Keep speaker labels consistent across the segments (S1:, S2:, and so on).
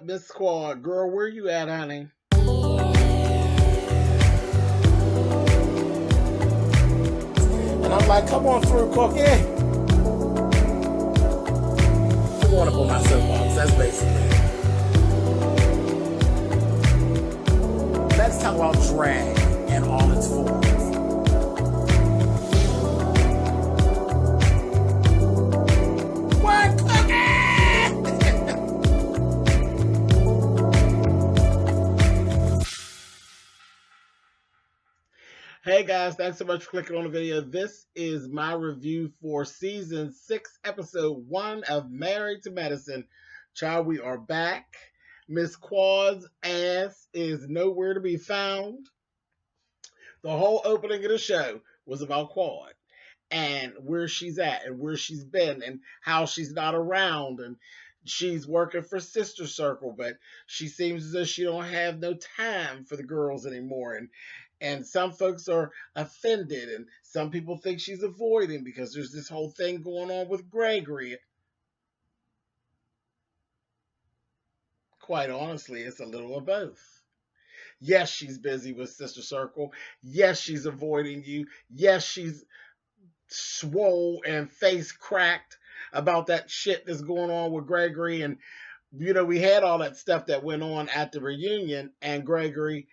S1: Miss Quad. Girl, where you at, honey?
S2: And I'm like, come on through, Cookie. I want up on my soapbox. That's basically it. Let's talk about drag in all its forms. What, Cookie?
S1: Hey guys, thanks so much for clicking on the video. This is my review for season 6, episode 1 of Married to Medicine. Child, we are back. Miss Quad's ass is nowhere to be found. The whole opening of the show was about Quad and where she's at and where she's been and how she's not around, and she's working for Sister Circle, but she seems as though she don't have no time for the girls anymore, and some folks are offended, and some people think she's avoiding because there's this whole thing going on with Gregory. Quite honestly, it's a little of both. Yes, she's busy with Sister Circle. Yes, she's avoiding you. Yes, she's swole and face cracked about that shit that's going on with Gregory. And, we had all that stuff that went on at the reunion, and Gregory,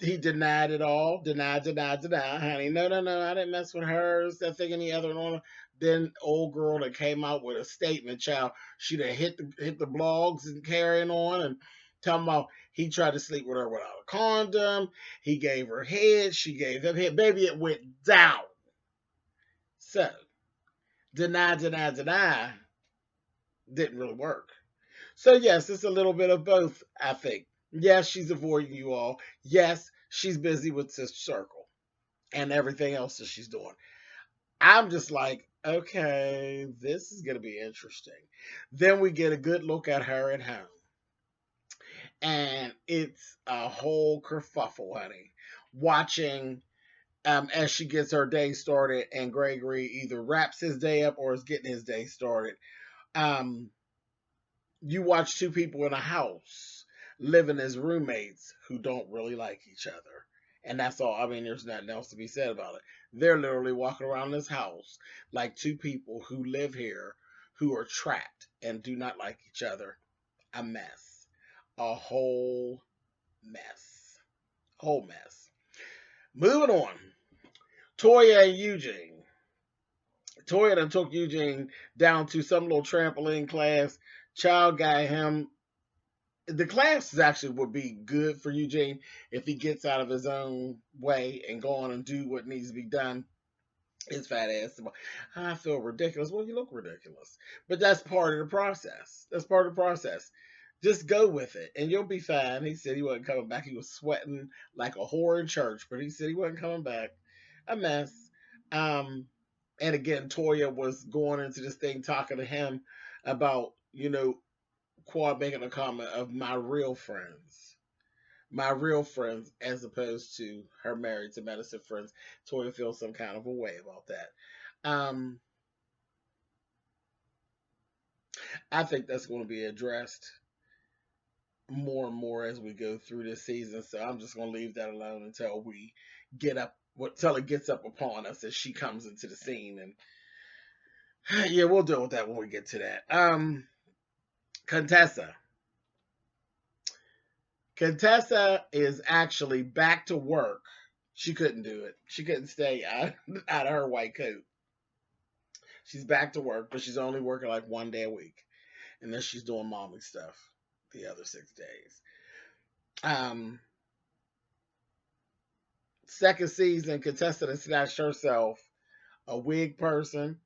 S1: he denied it all. Denied, honey. No, no, no, I didn't mess with hers. That thing any other on. Then old girl that came out with a statement, child, she done hit the blogs and carrying on and talking about he tried to sleep with her without a condom. He gave her head. She gave him head. Baby, it went down. So, deny didn't really work. So, yes, it's a little bit of both, I think. Yes, she's avoiding you all. Yes, she's busy with Sister Circle and everything else that she's doing. I'm just like, okay, this is going to be interesting. Then we get a good look at her at home. And it's a whole kerfuffle, honey. Watching as she gets her day started, and Gregory either wraps his day up or is getting his day started. Um, you watch two people in a house living as roommates who don't really like each other. And that's all. I mean, there's nothing else to be said about it. They're literally walking around this house like two people who live here who are trapped and do not like each other. A mess. A whole mess. Whole mess. Moving on. Toya and Eugene. Toya done took Eugene down to some little trampoline class. Child got him. The classes actually would be good for Eugene if he gets out of his own way and go on and do what needs to be done. His fat ass. I feel ridiculous. Well, you look ridiculous. But that's part of the process. That's part of the process. Just go with it and you'll be fine. He said he wasn't coming back. He was sweating like a whore in church, but he said he wasn't coming back. A mess. Um, and again, Toya was going into this thing talking to him about, Quad making a comment of my real friends, as opposed to her married to medicine friends. Toya feels some kind of a way about that. Um, I think that's going to be addressed more and more as we go through this season. So I'm just going to leave that alone until we until it gets up upon us as she comes into the scene. And yeah, we'll deal with that when we get to that. Contessa. Contessa is actually back to work. She couldn't do it. She couldn't stay out of her white coat. She's back to work, but she's only working like 1 day a week. And then she's doing mommy stuff the other 6 days. Second season, Contessa has snatched herself a wig person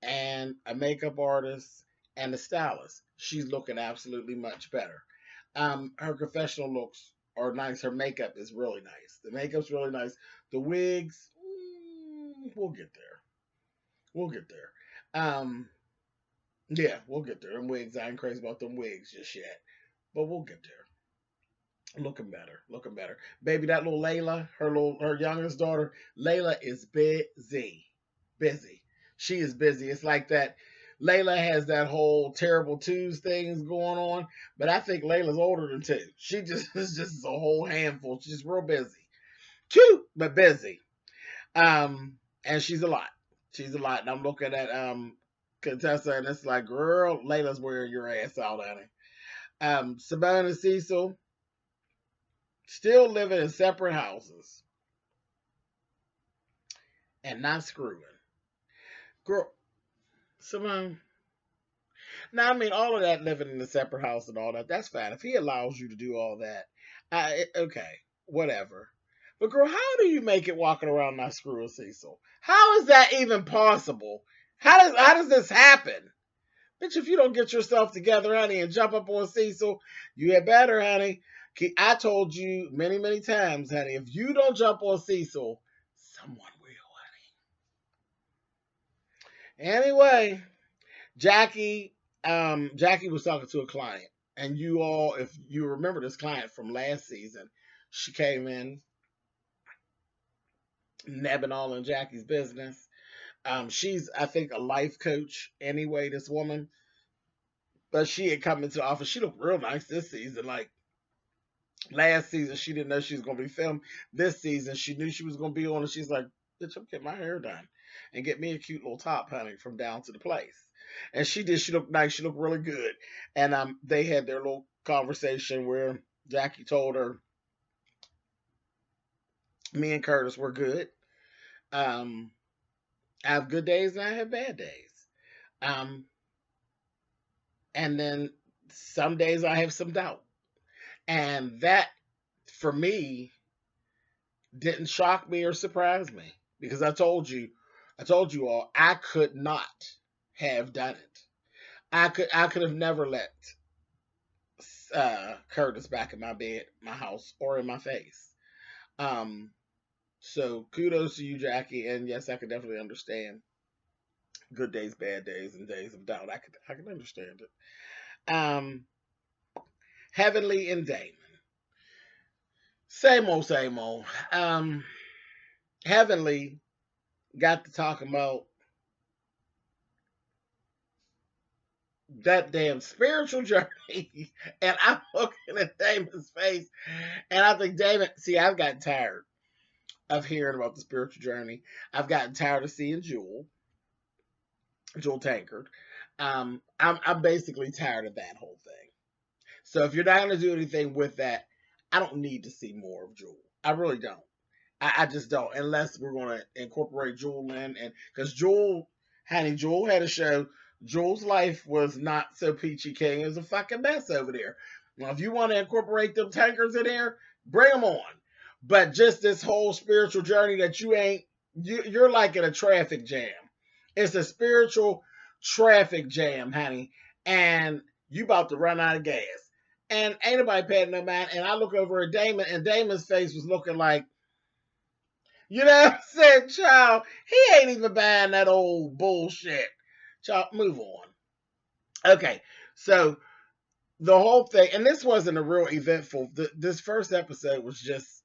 S1: and a makeup artist and a stylist. She's looking absolutely much better. Her confessional looks are nice. Her makeup is really nice. The makeup's really nice. The wigs, we'll get there. We'll get there. Yeah, we'll get there. Them wigs, I ain't crazy about them wigs just yet, but we'll get there. Looking better, looking better. Baby, that little Layla, her youngest daughter, Layla is busy. Busy. She is busy. It's like that Layla has that whole terrible twos things going on, but I think Layla's older than two. She just is just a whole handful. She's real busy, cute but busy. And she's a lot. She's a lot. And I'm looking at Contessa, and it's like, girl, Layla's wearing your ass out, honey. Simone and Cecil still living in separate houses and not screwing. Girl, Simone. Now, I mean, all of that living in a separate house and all that, that's fine. If he allows you to do all that, okay, whatever. But girl, how do you make it walking around not screwing Cecil? How is that even possible? How does this happen? Bitch, if you don't get yourself together, honey, and jump up on Cecil, you had better, honey. I told you many, many times, honey, if you don't jump on Cecil, someone will, honey. Anyway, Jackie, Jackie was talking to a client, and you all, if you remember this client from last season, she came in nebbing all in Jackie's business. She's, I think, a life coach anyway, this woman. But she had come into the office. She looked real nice this season. Like last season, she didn't know she was going to be filmed. This season, she knew she was going to be on, and she's like, "Bitch, I'm getting my hair done and get me a cute little top, honey, from down to the place." And she did. She looked nice. She looked really good. And they had their little conversation where Jackie told her, "Me and Curtis were good. Um, I have good days and I have bad days. Um, and then some days I have some doubt." And that, for me, didn't shock me or surprise me because I told you all, I could not have done it. I could have never let Curtis back in my bed, my house, or in my face. Um, so kudos to you, Jackie, and yes, I could definitely understand good days, bad days, and days of doubt. I could understand it. Heavenly and Damon, same old, same old. Heavenly got to talking about that damn spiritual journey, and I'm looking at Damon's face, and I think Damon. See, I've gotten tired of hearing about the spiritual journey. I've gotten tired of seeing Jewel Tankard. I'm basically tired of that whole thing. So if you're not going to do anything with that, I don't need to see more of Jewel. I really don't. I just don't, unless we're going to incorporate Jewel in, and because Jewel had a show. Jewel's life was not so peachy keen. It was a fucking mess over there. Now, if you want to incorporate them tankers in there, bring them on. But just this whole spiritual journey that you're like in a traffic jam. It's a spiritual traffic jam, honey, and you about to run out of gas. And ain't nobody paying no mind. And I look over at Damon, and Damon's face was looking like, you know what I'm saying, child? He ain't even buying that old bullshit. Child, move on. Okay, so the whole thing, and this wasn't a real eventful. This first episode was just,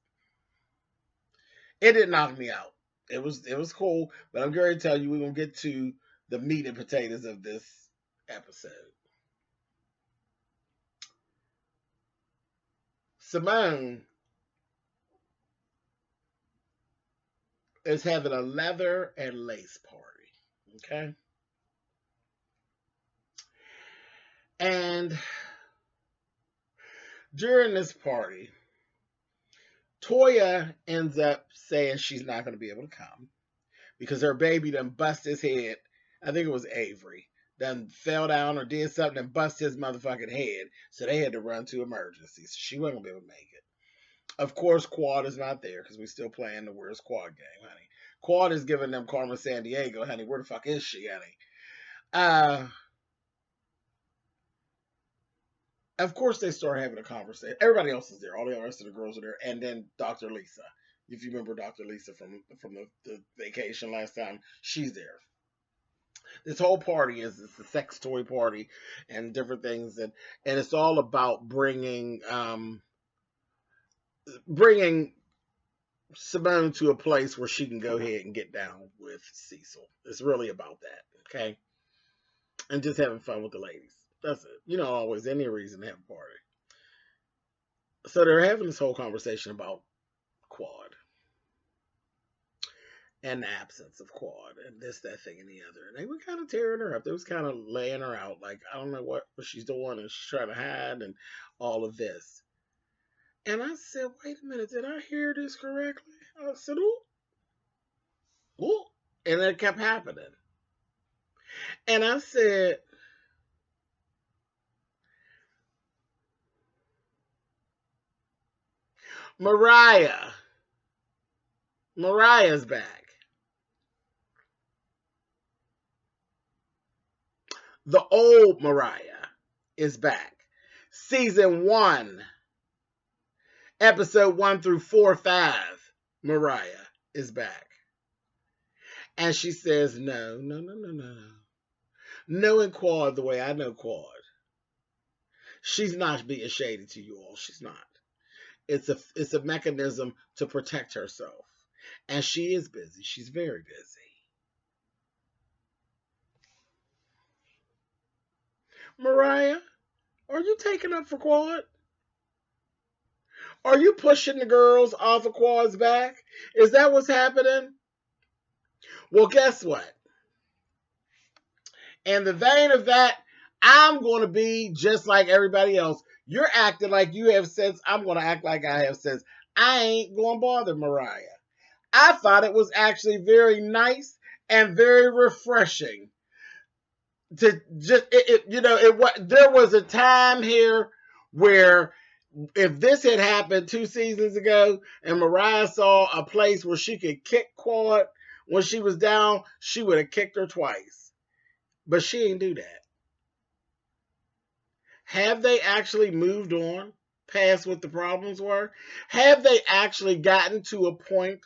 S1: it didn't knock me out. It was cool, but I'm going to tell you, we're gonna get to the meat and potatoes of this episode. Simone is having a leather and lace party. Okay. And during this party, Toya ends up saying she's not going to be able to come because her baby done bust his head. I think it was Avery. Done fell down or did something and bust his motherfucking head. So they had to run to emergency. So she wasn't going to be able to make it. Of course, Quad is not there because we still playing the Where's Quad game, honey. Quad is giving them Carmen San Diego, honey. Where the fuck is she, honey? Of course, they start having a conversation. Everybody else is there. All the rest of the girls are there, and then Dr. Lisa. If you remember Dr. Lisa from the vacation last time, she's there. This whole party is it's a sex toy party and different things, and it's all about bringing Simone to a place where she can go ahead and get down with Cecil. It's really about that. Okay. and just having fun with the ladies. That's it. Always any reason to have a party. So they're having this whole conversation about quad and the absence of quad and this, that thing, and the other. And they were kind of tearing her up. They was kind of laying her out. Like, I don't know what she's doing and she's trying to hide and all of this. And I said, wait a minute, did I hear this correctly? I said, ooh, ooh. And it kept happening. And I said, Mariah. Mariah's back. The old Mariah is back. Season 1, episode 1 through 4, 5, Mariah is back. And she says, no, no, no, no, no, no. Knowing Quad the way I know Quad, she's not being shady to you all. She's not. It's a mechanism to protect herself. And she is busy. She's very busy. Mariah, are you taking up for Quad? Are you pushing the girls off of Quad's back? Is that what's happening? Well, guess what? In the vein of that, I'm going to be just like everybody else. You're acting like you have sense. I'm going to act like I have sense. I ain't going to bother Mariah. I thought it was actually very nice and very refreshing to just, there was a time here where if this had happened 2 seasons ago and Mariah saw a place where she could kick Quad when she was down, she would have kicked her twice. But she didn't do that. Have they actually moved on past what the problems were? Have they actually gotten to a point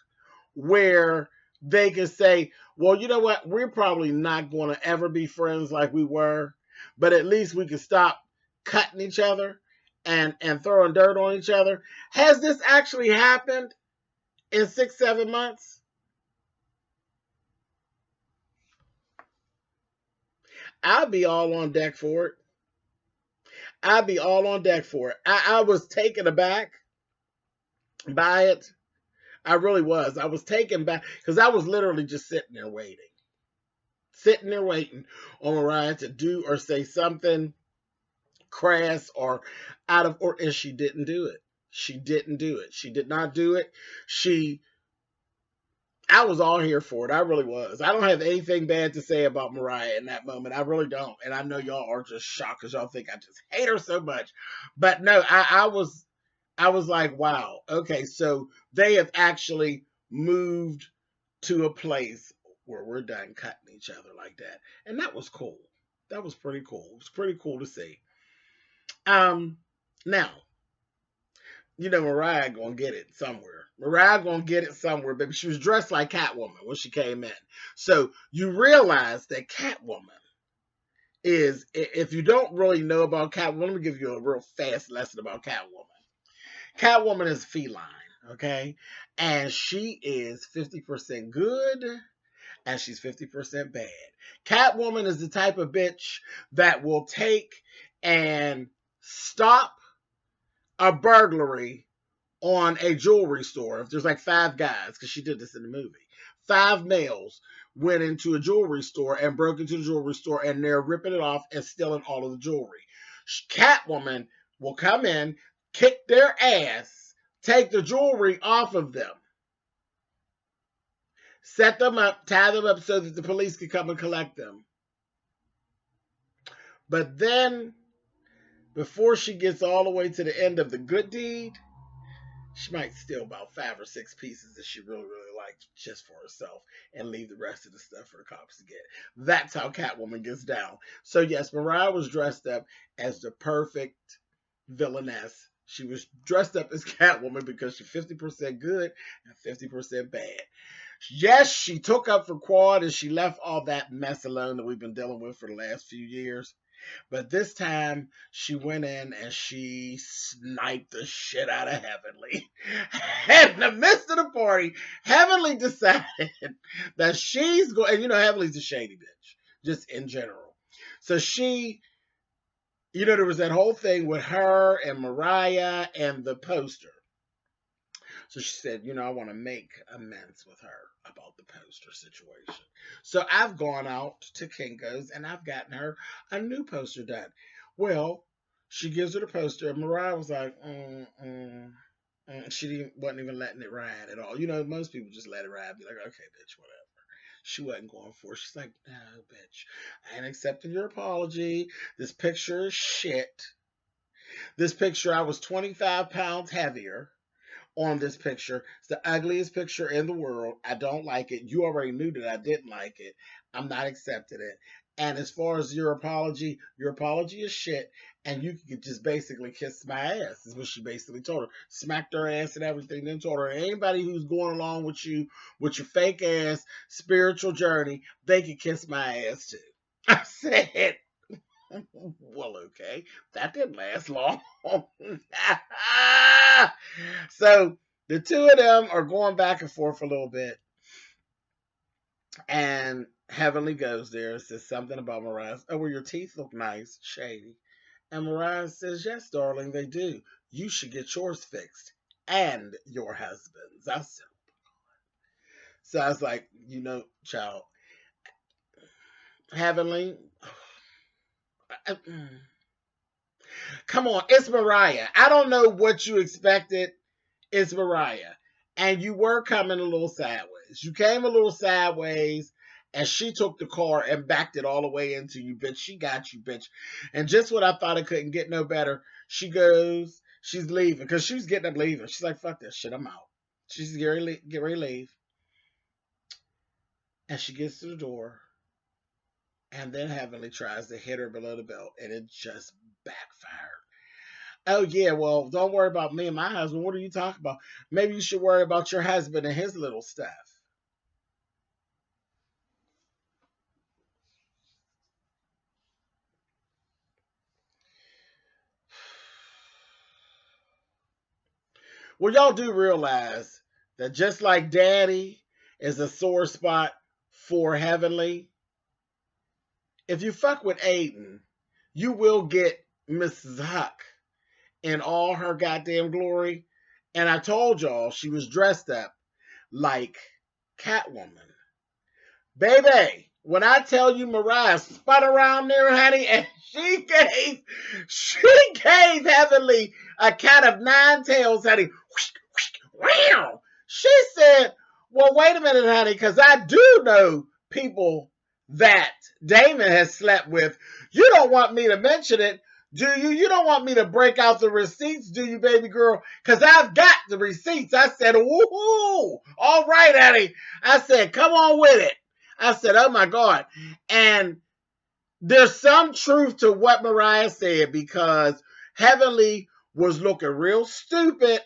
S1: where they can say, well, you know what? We're probably not going to ever be friends like we were, but at least we can stop cutting each other and throwing dirt on each other. Has this actually happened in 6, 7 months? I'll be all on deck for it. I'd be all on deck for it. I was taken aback by it. I really was. I was taken back because I was literally just sitting there waiting. Sitting there waiting on Mariah to do or say something crass or out of order. And she didn't do it. She didn't do it. She did not do it. I was all here for it. I really was. I don't have anything bad to say about Mariah in that moment. I really don't. And I know y'all are just shocked because y'all think I just hate her so much. But no, I was like, wow, okay, so they have actually moved to a place where we're done cutting each other like that. And that was cool. That was pretty cool. It was pretty cool to see. Now, Mariah gonna get it somewhere. Mariah gonna get it somewhere, baby. She was dressed like Catwoman when she came in. So you realize that Catwoman is, if you don't really know about Catwoman, let me give you a real fast lesson about Catwoman. Catwoman is feline, okay? And she is 50% good and she's 50% bad. Catwoman is the type of bitch that will take and stop a burglary on a jewelry store. If there's like 5 guys, because she did this in the movie, 5 males went into a jewelry store and broke into the jewelry store and they're ripping it off and stealing all of the jewelry. Catwoman will come in, kick their ass, take the jewelry off of them, set them up, tie them up so that the police can come and collect them. But then, before she gets all the way to the end of the good deed, she might steal about 5 or 6 pieces that she really, really likes just for herself and leave the rest of the stuff for the cops to get. That's how Catwoman gets down. So yes, Mariah was dressed up as the perfect villainess. She was dressed up as Catwoman because she's 50% good and 50% bad. Yes, she took up for Quad and she left all that mess alone that we've been dealing with for the last few years. But this time, she went in and she sniped the shit out of Heavenly. In the midst of the party, Heavenly decided that she's going, and Heavenly's a shady bitch, just in general. So there was that whole thing with her and Mariah and the poster. So she said, I want to make amends with her about the poster situation. So I've gone out to Kinko's and I've gotten her a new poster done. Well, she gives her the poster and Mariah was like, she wasn't even letting it ride at all. Most people just let it ride, be like, okay, bitch, whatever. She wasn't going for it. She's like, no, bitch, I ain't accepting your apology. This picture is shit. This picture, I was 25 pounds heavier on this picture. It's the ugliest picture in the world. I don't like it. You already knew that I didn't like it. I'm not accepting it. And as far as your apology is shit. And you could just basically kiss my ass, is what she basically told her. Smacked her ass and everything. Then told her, anybody who's going along with you, with your fake ass spiritual journey, they can kiss my ass too. I said, well, okay. That didn't last long. So the two of them are going back and forth a little bit. And Heavenly goes there and says something about Mariah. Oh, well, your teeth look nice, shady. And Mariah says, yes, darling, they do. You should get yours fixed. And your husband's. I said, so I was like, child, Heavenly, come on, it's Mariah. I don't know what you expected. It's Mariah. And you were coming a little sideways. You came a little sideways, and she took the car and backed it all the way into you, bitch. She got you, bitch. And just when I thought it couldn't get no better, she's leaving. Because she was getting up leaving. She's like, fuck this shit, I'm out. She's getting ready to leave. And she gets to the door. And then Heavenly tries to hit her below the belt, and it just backfired. Oh, yeah, well, don't worry about me and my husband. What are you talking about? Maybe you should worry about your husband and his little stuff. Well, y'all do realize that just like Daddy is a sore spot for Heavenly, if you fuck with Aiden, you will get Mrs. Huck in all her goddamn glory. And I told y'all she was dressed up like Catwoman. Baby, when I tell you Mariah spun around there, honey, and she gave Heavenly a cat of nine tails, honey. She said, well, wait a minute, honey, because I do know people that Damon has slept with. You don't want me to mention it, do you? You don't want me to break out the receipts, do you, baby girl? Because I've got the receipts. I said, woohoo, all right, honey. I said, come on with it. I said, oh, my God. And there's some truth to what Mariah said because Heavenly was looking real stupid.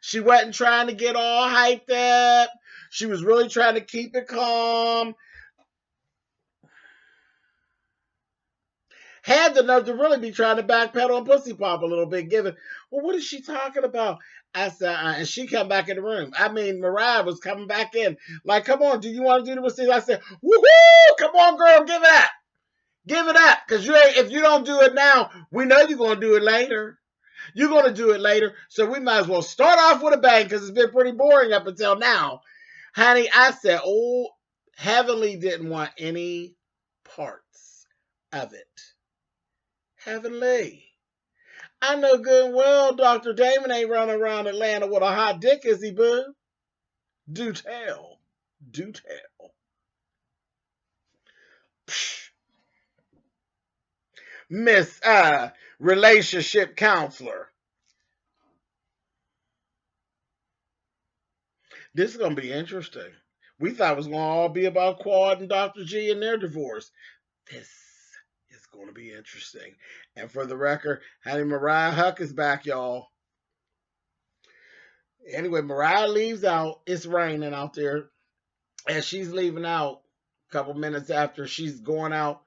S1: She wasn't trying to get all hyped up. She was really trying to keep it calm. Had the nerve to really be trying to backpedal and pussy pop a little bit, given, well, what is she talking about? I said, and she come back in the room. I mean, Mariah was coming back in. Like, come on, do you want to do the receipt? I said, woohoo, come on, girl, give it up. Give it up. Because if you don't do it now, we know you're going to do it later. You're going to do it later. So we might as well start off with a bang because it's been pretty boring up until now. Honey, I said, oh, Heavenly didn't want any parts of it. Heavenly. I know good and well Dr. Damon ain't running around Atlanta with a hot dick, is he, boo? Do tell. Do tell. Miss Relationship Counselor. This is going to be interesting. We thought it was going to all be about Quad and Dr. G and their divorce. This is going to be interesting. And for the record, honey, Mariah Huck is back, y'all. Anyway, Mariah leaves out. It's raining out there. As she's leaving out, a couple minutes after she's going out,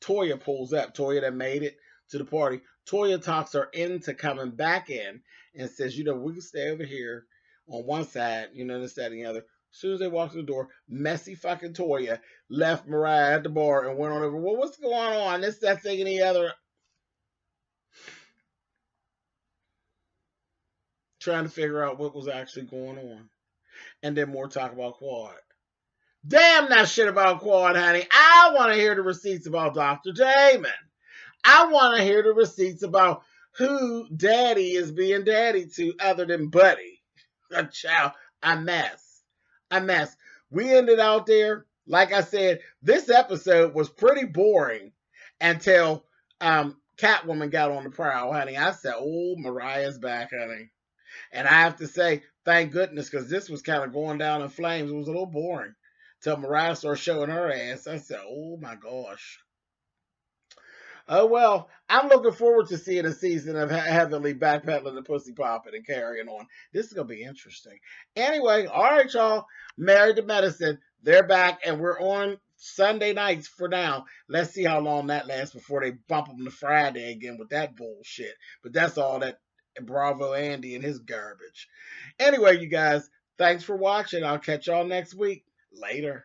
S1: Toya pulls up. Toya that made it to the party. Toya talks her into coming back in and says, we can stay over here on one side, this, that, and the other. As soon as they walked through the door, messy fucking Toya left Mariah at the bar and went on over. Well, what's going on? This, that, thing, and the other. Trying to figure out what was actually going on. And then more talk about Quad. Damn that shit about Quad, honey. I want to hear the receipts about Dr. Damon. I want to hear the receipts about who Daddy is being daddy to other than Buddy. A child, a mess. A mess. We ended out there, like I said, this episode was pretty boring until Catwoman got on the prowl, honey. I said, oh, Mariah's back, honey. And I have to say, thank goodness, because this was kind of going down in flames. It was a little boring till Mariah started showing her ass. I said, oh my gosh. Oh well, I'm looking forward to seeing a season of Heavenly backpedaling and pussy popping and carrying on. This is gonna be interesting. Anyway, all right, y'all. Married to Medicine, they're back, and we're on Sunday nights for now. Let's see how long that lasts before they bump them to Friday again with that bullshit. But that's all that Bravo Andy and his garbage. Anyway, you guys, thanks for watching. I'll catch y'all next week. Later.